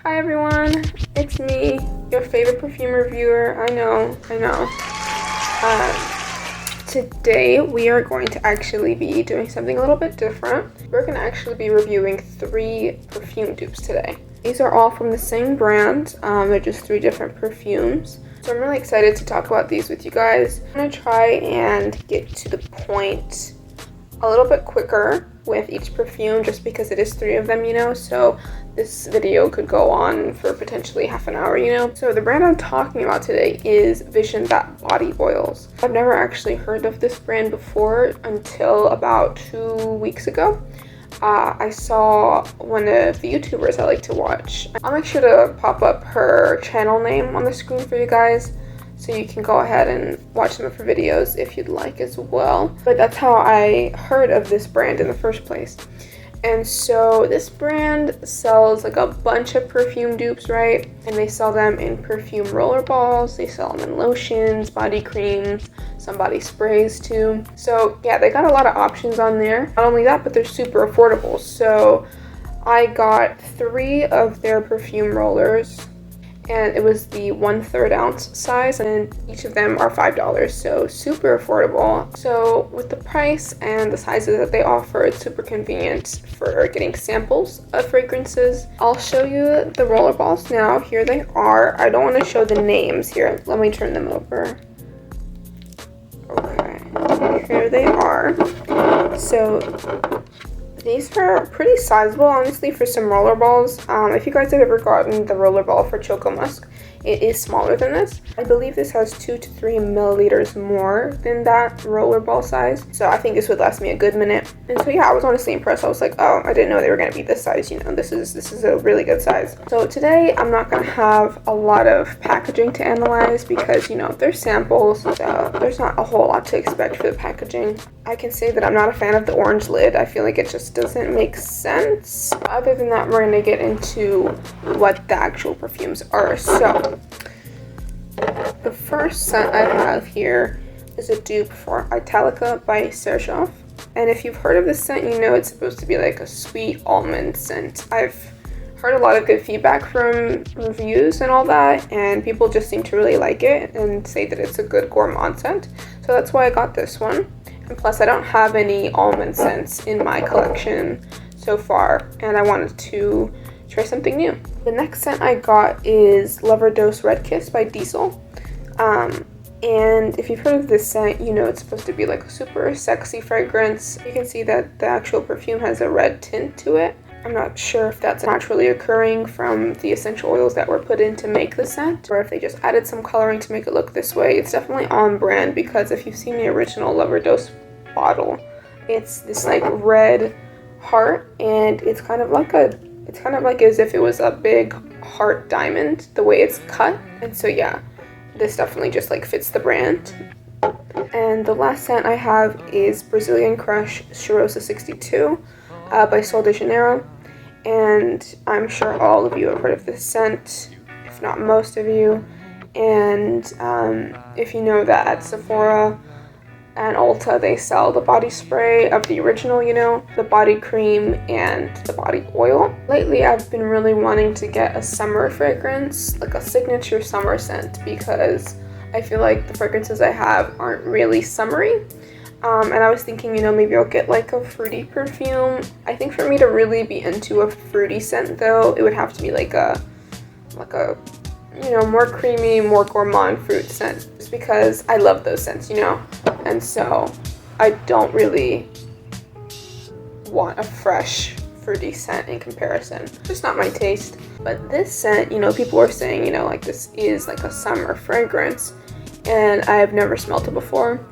Hi everyone, it's me, your favorite perfume reviewer. I know. Today we are going to actually be doing something a little bit different. We're going to actually be reviewing 3 perfume dupes today. These are all from the same brand. They're just 3 different perfumes. So I'm really excited to talk about these with you guys. I'm going to try and get to the point a little bit quicker with each perfume just because it is 3 of them, so this video could go on for potentially half an hour, So the brand I'm talking about today is Vizion body oils. I've never actually heard of this brand before until about 2 weeks ago. I saw one of the YouTubers I like to watch. I'll make sure to pop up her channel name on the screen for you guys, so you can go ahead and watch some of her videos if you'd like as well. But that's how I heard of this brand in the first place. And so this brand sells like a bunch of perfume dupes, right? And they sell them in perfume roller balls, they sell them in lotions, body creams, some body sprays too. So yeah, they got a lot of options on there. Not only that, but they're super affordable. So I got 3 of their perfume rollers, and it was the 1/3 ounce size, and each of them are $5, so super affordable. So with the price and the sizes that they offer, it's super convenient for getting samples of fragrances. I'll show you the roller balls now. Here they are. I don't want to show the names here. Let me turn them over. Okay, here they are. So these are pretty sizable, honestly, for some roller balls. If you guys have ever gotten the roller ball for Choco Musk, it is smaller than this. I believe this has 2 to 3 milliliters more than that roller ball size. So I think this would last me a good minute. And so yeah, I was honestly impressed. I was like, oh, I didn't know they were going to be this size. This is a really good size. So today I'm not going to have a lot of packaging to analyze because, they're samples. So there's not a whole lot to expect for the packaging. I can say that I'm not a fan of the orange lid. I feel like it just doesn't make sense. Other than that, we're going to get into what the actual perfumes are. So the first scent I have here is a dupe for Italica by Serjoff. And if you've heard of this scent, it's supposed to be like a sweet almond scent. I've heard a lot of good feedback from reviews and all that, and people just seem to really like it and say that it's a good gourmand scent. So that's why I got this one. And plus, I don't have any almond scents in my collection so far, and I wanted to try something new. The next scent I got is L'Overdose Red Kiss by Diesel. And if you've heard of this scent, it's supposed to be like a super sexy fragrance. You can see that the actual perfume has a red tint to it. I'm not sure if that's naturally occurring from the essential oils that were put in to make the scent, or if they just added some coloring to make it look this way. It's definitely on brand because if you've seen the original L'Overdose bottle, it's this like red heart, and it's kind of like as if it was a big heart diamond, the way it's cut. And so yeah, this definitely just like fits the brand. And the last scent I have is Brazilian Crush Cheirosa 62 by Sol de Janeiro. And I'm sure all of you have heard of this scent, if not most of you. And if you know that at Sephora and Ulta, they sell the body spray of the original, the body cream and the body oil. Lately, I've been really wanting to get a summer fragrance, like a signature summer scent, because I feel like the fragrances I have aren't really summery. And I was thinking, maybe I'll get like a fruity perfume. I think for me to really be into a fruity scent, though, it would have to be like a more creamy, more gourmand fruit scent, just because I love those scents, and so I don't really want a fresh fruity scent in comparison. Just not my taste. But this scent, people are saying, like this is like a summer fragrance, and I've never smelled it before.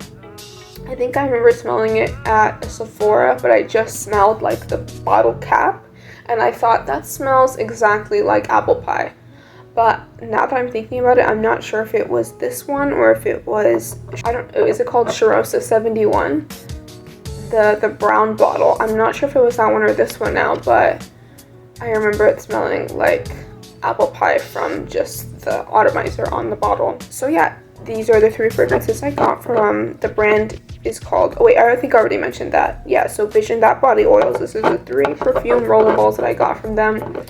I think I remember smelling it at a Sephora, but I just smelled like the bottle cap, and I thought that smells exactly like apple pie. But now that I'm thinking about it, I'm not sure if it was this one or if it was, I don't know, is it called Cheirosa 71? The brown bottle. I'm not sure if it was that one or this one now, but I remember it smelling like apple pie from just the atomizer on the bottle. So yeah, these are the 3 fragrances I got from the brand is called, oh wait, I think I already mentioned that. Yeah, so Vizion body oils. This is the 3 perfume roller balls that I got from them.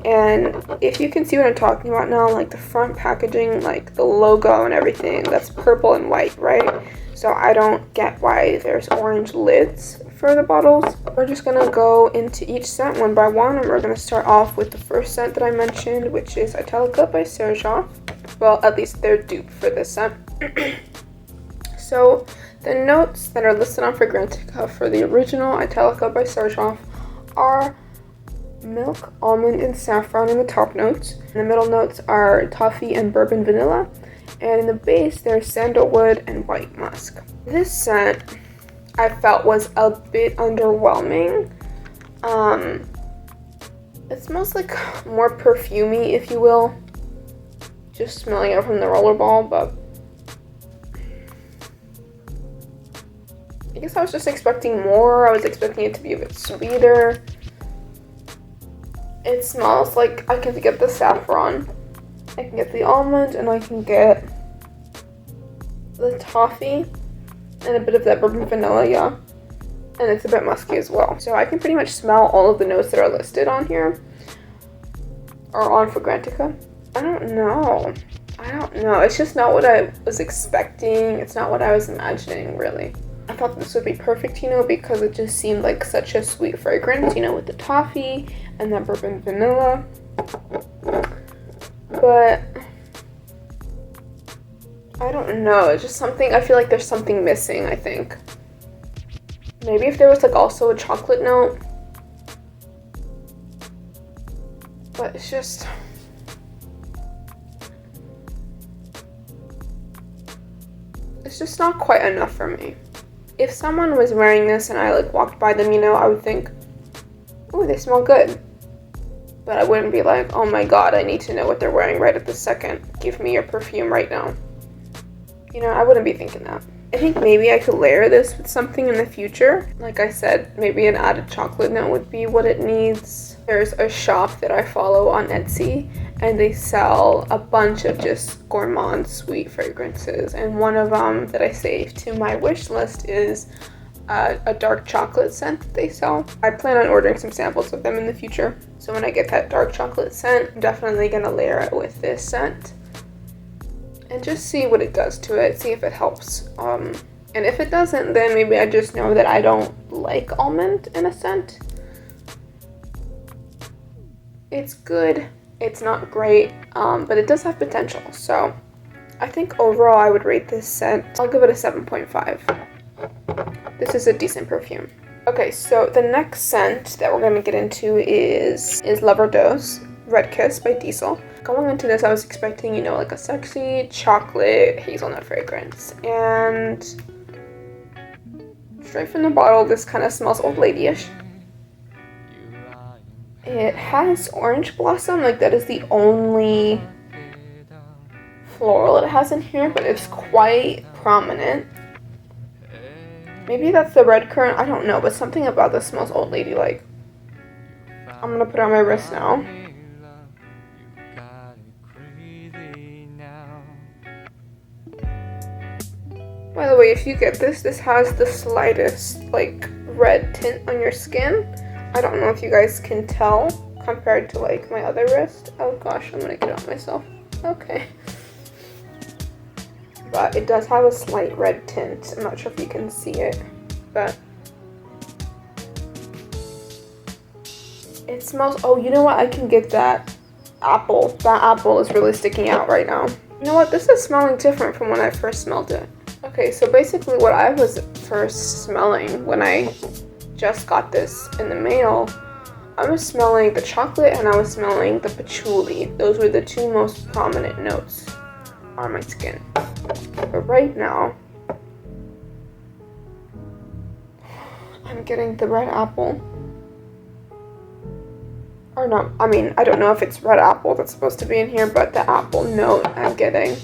And if you can see what I'm talking about now, like the front packaging, like the logo and everything, that's purple and white, right? So I don't get why there's orange lids for the bottles. We're just gonna go into each scent one by one, and we're gonna start off with the first scent that I mentioned, which is Italica by Serjoff. Well, at least they're dupe for this scent. So the notes that are listed on Fragrantica for the original Italica by Serjoff are milk, almond, and saffron in the top notes. And the middle notes are toffee and bourbon vanilla. And in the base, there's sandalwood and white musk. This scent I felt was a bit underwhelming. It smells like more perfumey, if you will. Just smelling it from the rollerball, but I guess I was just expecting more. I was expecting it to be a bit sweeter. It smells like I can get the saffron, I can get the almond, and I can get the toffee and a bit of that bourbon vanilla, yeah. And it's a bit musky as well. So I can pretty much smell all of the notes that are listed on here, or on Fragrantica. I don't know. It's just not what I was expecting. It's not what I was imagining, really. I thought this would be perfect, you know, because it just seemed like such a sweet fragrance, you know, with the toffee and that bourbon vanilla. But I don't know. It's just something, I feel like there's something missing, I think. Maybe if there was like also a chocolate note. But it's just, not quite enough for me. If someone was wearing this and I like walked by them, you know, I would think, oh, they smell good. But I wouldn't be like, oh my god, I need to know what they're wearing right at this second. Give me your perfume right now. You know, I wouldn't be thinking that. I think maybe I could layer this with something in the future. Like I said, maybe an added chocolate note would be what it needs. There's a shop that I follow on Etsy, and they sell a bunch of just gourmand sweet fragrances. And one of them that I saved to my wish list is a dark chocolate scent that they sell. I plan on ordering some samples of them in the future. So when I get that dark chocolate scent, I'm definitely gonna layer it with this scent and just see what it does to it, see if it helps. And if it doesn't, then maybe I just know that I don't like almond in a scent. It's good, it's not great, but it does have potential. So I think overall I would rate this scent, I'll give it a 7.5. This is a decent perfume. Okay, so the next scent that we're gonna get into is L'Overdose Red Kiss by Diesel. Going into this, I was expecting, you know, like a sexy chocolate hazelnut fragrance. And straight from the bottle, this kind of smells old lady-ish. It has orange blossom, like that is the only floral it has in here, but it's quite prominent. Maybe that's the red currant, I don't know, but something about this smells old lady-like. I'm gonna put it on my wrist now. By the way, if you get this, this has the slightest like red tint on your skin. I don't know if you guys can tell compared to like my other wrist. Oh gosh, I'm gonna get it on myself. Okay. But it does have a slight red tint. I'm not sure if you can see it, but it smells, oh, you know what? I can get that apple. That apple is really sticking out right now. You know what? This is smelling different from when I first smelled it. Okay, so basically what I was first smelling when I just got this in the mail, I was smelling the chocolate and I was smelling the patchouli. Those were the two most prominent notes on my skin. But right now, I'm getting the red apple. Or no, I mean, I don't know if it's red apple that's supposed to be in here, but the apple note I'm getting,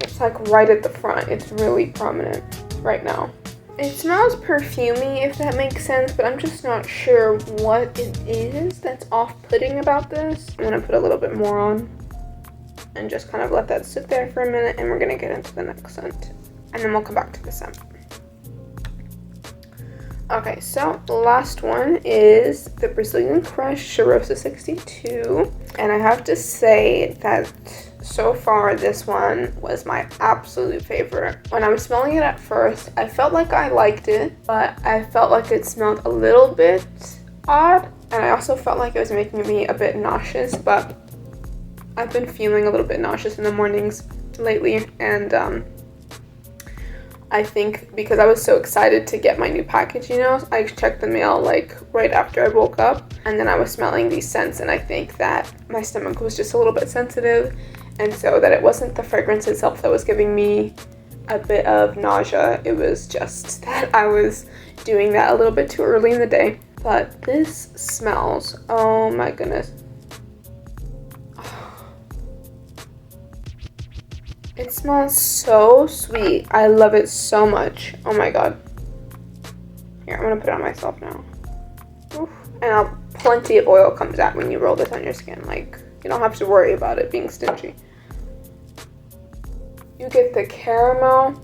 it's like right at the front. It's really prominent right now. It smells perfumey, if that makes sense, but I'm just not sure what it is that's off-putting about this. I'm gonna put a little bit more on and just kind of let that sit there for a minute, and we're gonna get into the next scent. And then we'll come back to the scent. Okay, so the last one is the Brazilian Crush Cheirosa 62. And I have to say that so far this one was my absolute favorite. When I was smelling it at first, I felt like I liked it, but I felt like it smelled a little bit odd. And I also felt like it was making me a bit nauseous, but I've been feeling a little bit nauseous in the mornings lately, and I think because I was so excited to get my new package, you know, I checked the mail like right after I woke up, and then I was smelling these scents, and I think that my stomach was just a little bit sensitive, and so that it wasn't the fragrance itself that was giving me a bit of nausea. It was just that I was doing that a little bit too early in the day. But this smells, oh my goodness. It smells so sweet. I love it so much. Oh my god. Here, I'm gonna put it on myself now. Oof. And plenty of oil comes out when you roll this on your skin. Like, you don't have to worry about it being stingy. You get the caramel,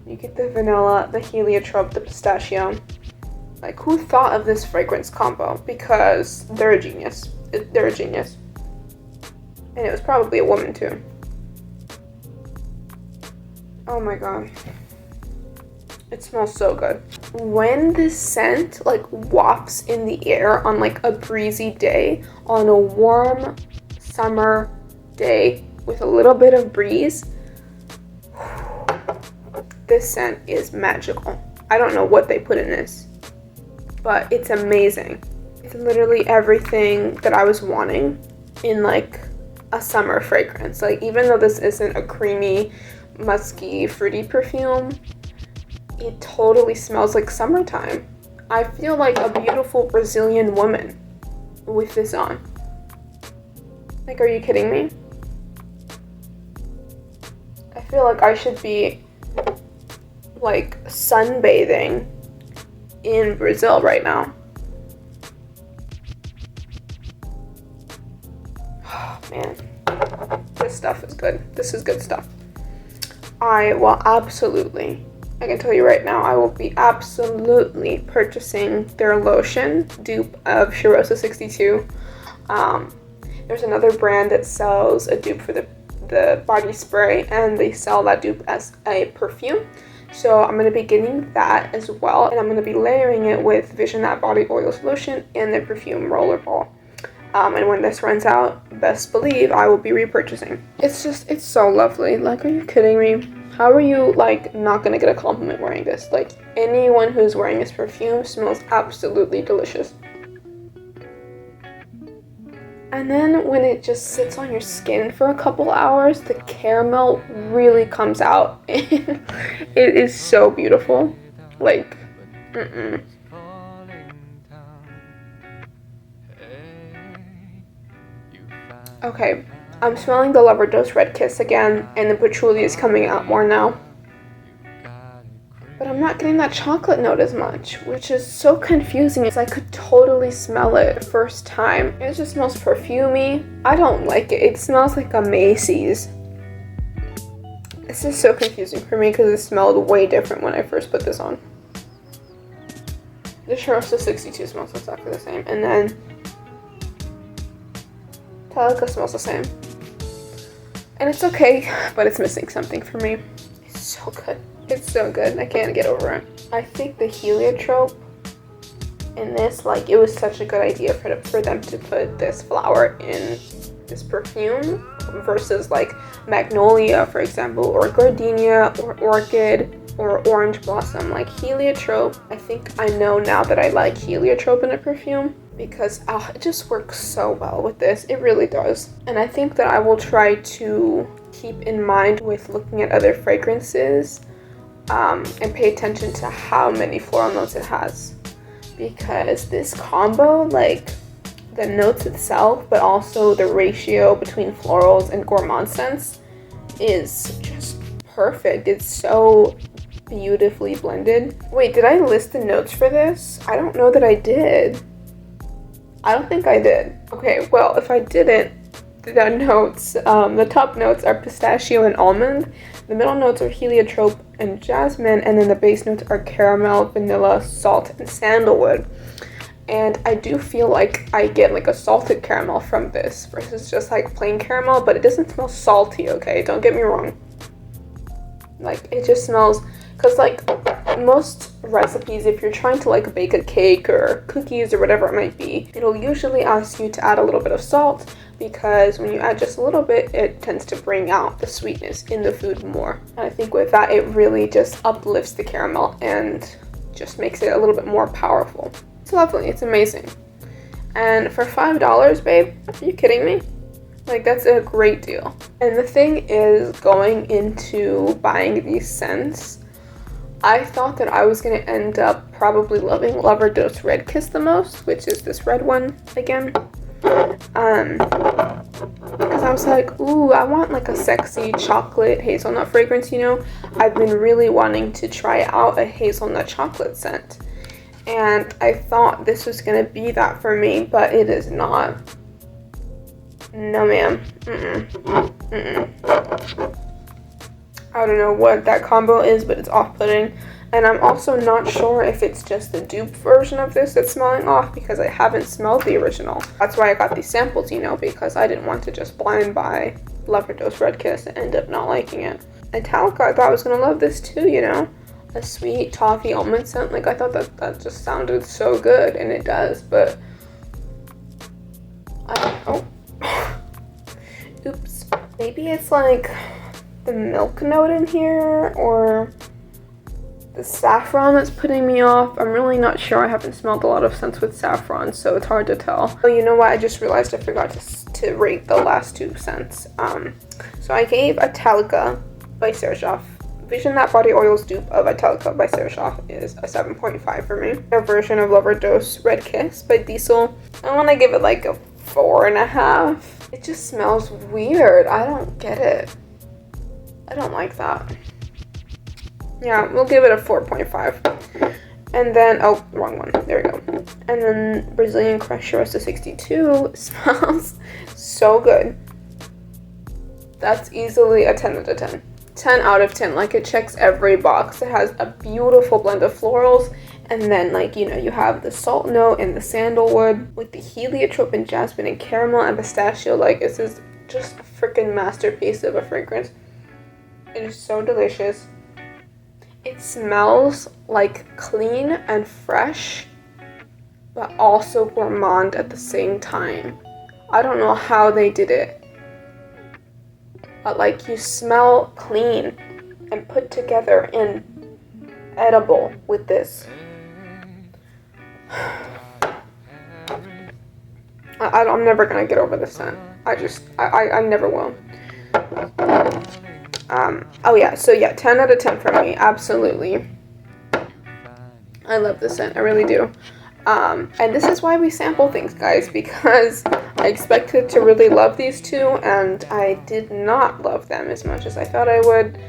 you get the vanilla, the heliotrope, the pistachio. Like, who thought of this fragrance combo? Because they're a genius. They're a genius. And it was probably a woman too. Oh my god. It smells so good. When this scent like wafts in the air on like a breezy day, on a warm summer day with a little bit of breeze, this scent is magical. I don't know what they put in this, but it's amazing. It's literally everything that I was wanting in like a summer fragrance. Like, even though this isn't a creamy, musky, fruity perfume, it totally smells like summertime. I feel like a beautiful Brazilian woman with this on. Like, are you kidding me? I feel like I should be like sunbathing in Brazil right now. Oh man, this stuff is good. This is good stuff. I can tell you right now, I will be absolutely purchasing their lotion dupe of Cheirosa 62. There's another brand that sells a dupe for the body spray, and they sell that dupe as a perfume. So I'm going to be getting that as well, and I'm going to be layering it with Vizion Body Oils lotion and the Perfume rollerball. And when this runs out, best believe I will be repurchasing. It's so lovely. Like, are you kidding me? How are you, like, not gonna get a compliment wearing this? Like, anyone who's wearing this perfume smells absolutely delicious. And then when it just sits on your skin for a couple hours, the caramel really comes out. It is so beautiful. Like, Okay, I'm smelling the Lover Dose Red Kiss again, and the patchouli is coming out more now. But I'm not getting that chocolate note as much, which is so confusing, because I could totally smell it first time. It just smells perfumey. I don't like it. It smells like a Macy's. This is so confusing for me because it smelled way different when I first put this on. The Cheirosa 62 smells exactly the same, and then Talica smells the same. And it's okay, but it's missing something for me. It's so good. It's so good. I can't get over it. I think the heliotrope in this, like, it was such a good idea for them to put this flower in this perfume versus like magnolia, for example, or gardenia, or orchid, or orange blossom. Like, heliotrope, I think I know now that I like heliotrope in a perfume, because it just works so well with this. It really does. And I think that I will try to keep in mind with looking at other fragrances and pay attention to how many floral notes it has, because this combo, like the notes itself, but also the ratio between florals and gourmand scents, is just perfect. It's so beautifully blended. Wait, did I list the notes for this? I don't know that I did. I don't think I did. Okay, well, if I didn't, the notes, the top notes are pistachio and almond. The middle notes are heliotrope and jasmine, and then the base notes are caramel, vanilla, salt, and sandalwood. And I do feel like I get like a salted caramel from this versus just like plain caramel, but it doesn't smell salty, okay? Don't get me wrong. Like, it just smells, because like most recipes, if you're trying to like bake a cake or cookies or whatever it might be, it'll usually ask you to add a little bit of salt, because when you add just a little bit, it tends to bring out the sweetness in the food more. And I think with that, it really just uplifts the caramel and just makes it a little bit more powerful. It's lovely. It's amazing. And for $5, babe, are you kidding me? Like, that's a great deal. And the thing is, going into buying these scents, I thought that I was going to end up probably loving Lover Dose Red Kiss the most, which is this red one again. Because I was like, ooh, I want like a sexy chocolate hazelnut fragrance, you know? I've been really wanting to try out a hazelnut chocolate scent. And I thought this was going to be that for me, but it is not. No, ma'am. I don't know what that combo is, but it's off-putting. And I'm also not sure if it's just the dupe version of this that's smelling off, because I haven't smelled the original. That's why I got these samples, you know, because I didn't want to just blind buy Lover Dose Red Kiss and end up not liking it. Italica, I thought I was going to love this too, you know. A sweet toffee almond scent. Like, I thought that just sounded so good, and it does, but oops. Maybe it's like the milk note in here, or the saffron that's putting me off. I'm really not sure. I haven't smelled a lot of scents with saffron, so it's hard to tell. Oh, you know what? I just realized I forgot to rate the last two scents. So I gave Italica by Serjoff. Vision That Body Oil's dupe of Italica by Serjoff is a 7.5 for me. Their version of Lover Dose Red Kiss by Diesel, I want to give it like a 4.5. It just smells weird. I don't get it. I don't like that. Yeah, we'll give it a 4.5. And then, oh, wrong one. There we go. And then Brazilian Crush Rosa 62 smells so good. That's easily a 10 out of 10. 10 out of 10. Like, it checks every box. It has a beautiful blend of florals. And then, like, you know, you have the salt note and the sandalwood with the heliotrope and jasmine and caramel and pistachio. Like, this is just a freaking masterpiece of a fragrance. It is so delicious. It smells like clean and fresh, but also gourmand at the same time. I don't know how they did it, but like, you smell clean and put together and edible with this. I'm never gonna get over this scent. I never will. Oh yeah, so yeah, 10 out of 10 for me, absolutely. I love this scent, I really do. And this is why we sample things, guys, because I expected to really love these two, and I did not love them as much as I thought I would.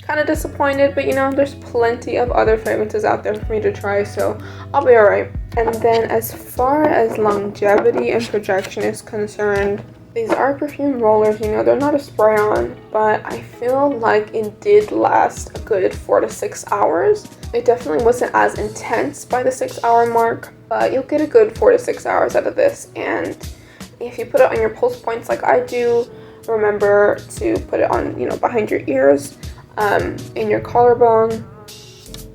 Kind of disappointed, but you know, there's plenty of other fragrances out there for me to try, so I'll be alright. And then as far as longevity and projection is concerned, these are perfume rollers, you know, they're not a spray-on, but I feel like it did last a good 4 to 6 hours. It definitely wasn't as intense by the 6-hour mark, but you'll get a good 4 to 6 hours out of this. And if you put it on your pulse points like I do, remember to put it on, you know, behind your ears, in your collarbone,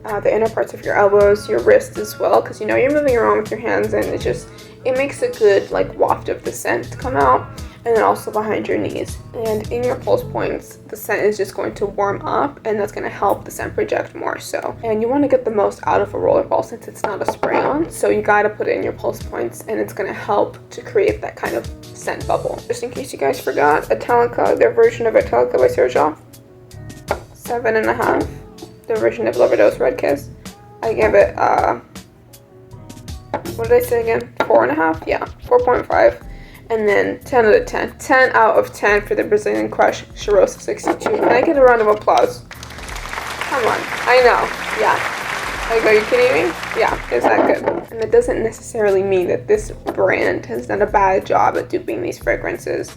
the inner parts of your elbows, your wrists as well, because you know you're moving around with your hands, and it makes a good like waft of the scent come out. And then also behind your knees and in your pulse points, the scent is just going to warm up, and that's going to help the scent project more so. And you want to get the most out of a roller ball since it's not a spray on, so you got to put it in your pulse points, and it's going to help to create that kind of scent bubble. Just in case you guys forgot, Italica, their version of Italica by Serjoff, 7.5. Their version of Lover Dose Red Kiss, I give it what did I say again? 4.5? Yeah, 4.5. And then 10 out of 10. 10 out of 10 for the Brazilian Crush Cheirosa 62. Can I get a round of applause? Come on. I know. Yeah. Like, are you kidding me? Yeah, is that good? And it doesn't necessarily mean that this brand has done a bad job at duping these fragrances.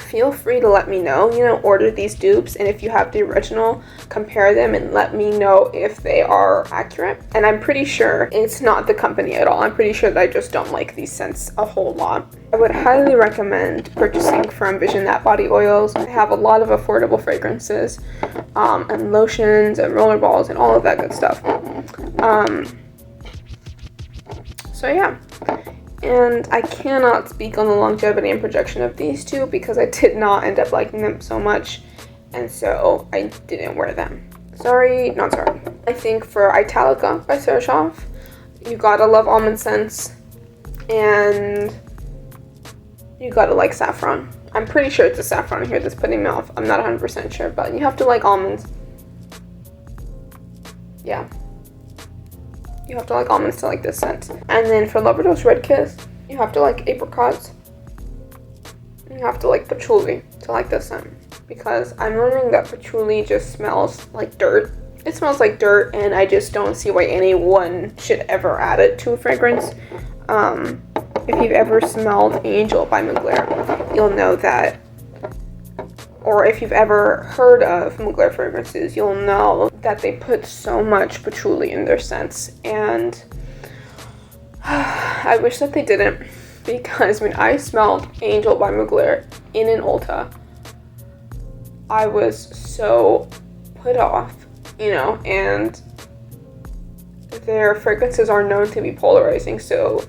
feel free to let me know, you know, order these dupes, and if you have the original, compare them and let me know if they are accurate. And I'm pretty sure it's not the company at all. I'm pretty sure that I just don't like these scents a whole lot. I would highly recommend purchasing from Vizion body oils. They have a lot of affordable fragrances, and lotions and rollerballs and all of that good stuff. So yeah. And I cannot speak on the longevity and projection of these two because I did not end up liking them so much, and so I didn't wear them. Sorry, not sorry. I think for Italica by Serjoff, you gotta love almond scents, and you gotta like saffron. I'm pretty sure it's a saffron here that's putting me off. I'm not 100% sure, but you have to like almonds. Yeah. You have to like almonds to like this scent. And then for Loverdose Red Kiss, you have to like apricots. You have to like patchouli to like this scent. Because I'm learning that patchouli just smells like dirt. It smells like dirt, and I just don't see why anyone should ever add it to a fragrance. If you've ever smelled Angel by Mugler, you'll know that, or if you've ever heard of Mugler fragrances, you'll know that they put so much patchouli in their scents, and I wish that they didn't, because when I smelled Angel by Mugler in an Ulta, I was so put off, you know, and their fragrances are known to be polarizing, so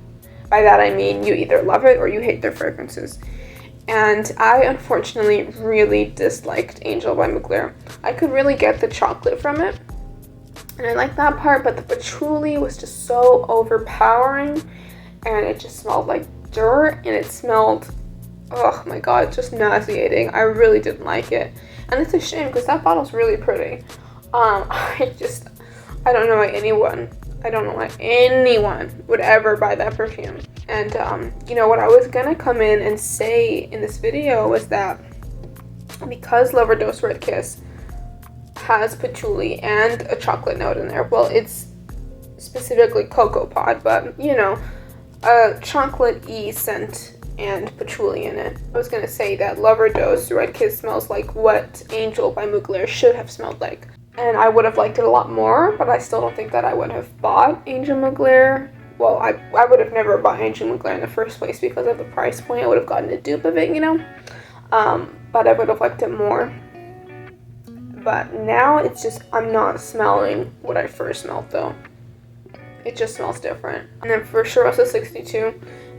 by that I mean you either love it or you hate their fragrances. And I unfortunately really disliked Angel by Mugler. I could really get the chocolate from it, and I like that part, but the patchouli was just so overpowering, and it just smelled like dirt, and it smelled, oh my god, just nauseating. I really didn't like it, and it's a shame because that bottle's really pretty. I don't know why anyone would ever buy that perfume. And you know what I was gonna come in and say in this video was that because Loverdose Red Kiss has patchouli and a chocolate note in there, well, it's specifically cocoa pod, but you know, a chocolate-y scent and patchouli in it. I was gonna say that Loverdose Red Kiss smells like what Angel by Mugler should have smelled like. And I would have liked it a lot more, but I still don't think that I would have bought Angel Mugler. Well, I would have never bought Angel Mugler in the first place because of the price point. I would have gotten a dupe of it, you know? But I would have liked it more. But now it's just, I'm not smelling what I first smelled though. It just smells different. And then for Charosta 62,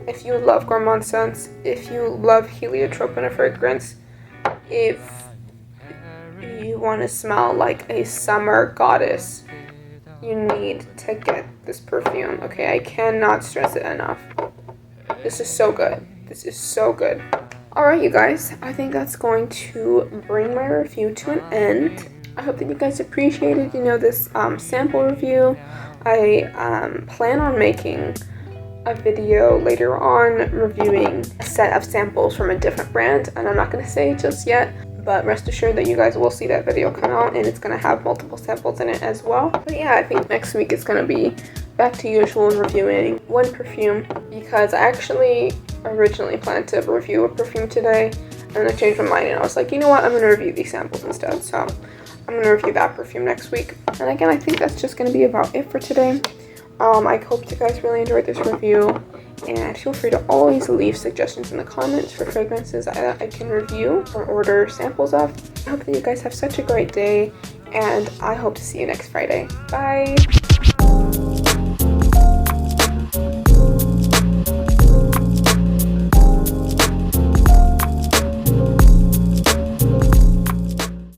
if you love gourmand scents, if you love heliotrope in a fragrance, if you want to smell like a summer goddess, you need to get this perfume, okay? I cannot stress it enough. This is so good. This is so good. Alright, you guys, I think that's going to bring my review to an end. I hope that you guys appreciated, you know, this sample review. I plan on making a video later on reviewing a set of samples from a different brand, and I'm not going to say just yet. But rest assured that you guys will see that video come out, and it's going to have multiple samples in it as well. But yeah, I think next week is going to be back to usual reviewing one perfume, because I actually originally planned to review a perfume today, and then I changed my mind and I was like, you know what, I'm going to review these samples instead. So I'm going to review that perfume next week. And again, I think that's just going to be about it for today. I hope you guys really enjoyed this review, and feel free to always leave suggestions in the comments for fragrances that I can review or order samples of. I hope that you guys have such a great day, and I hope to see you next Friday. Bye!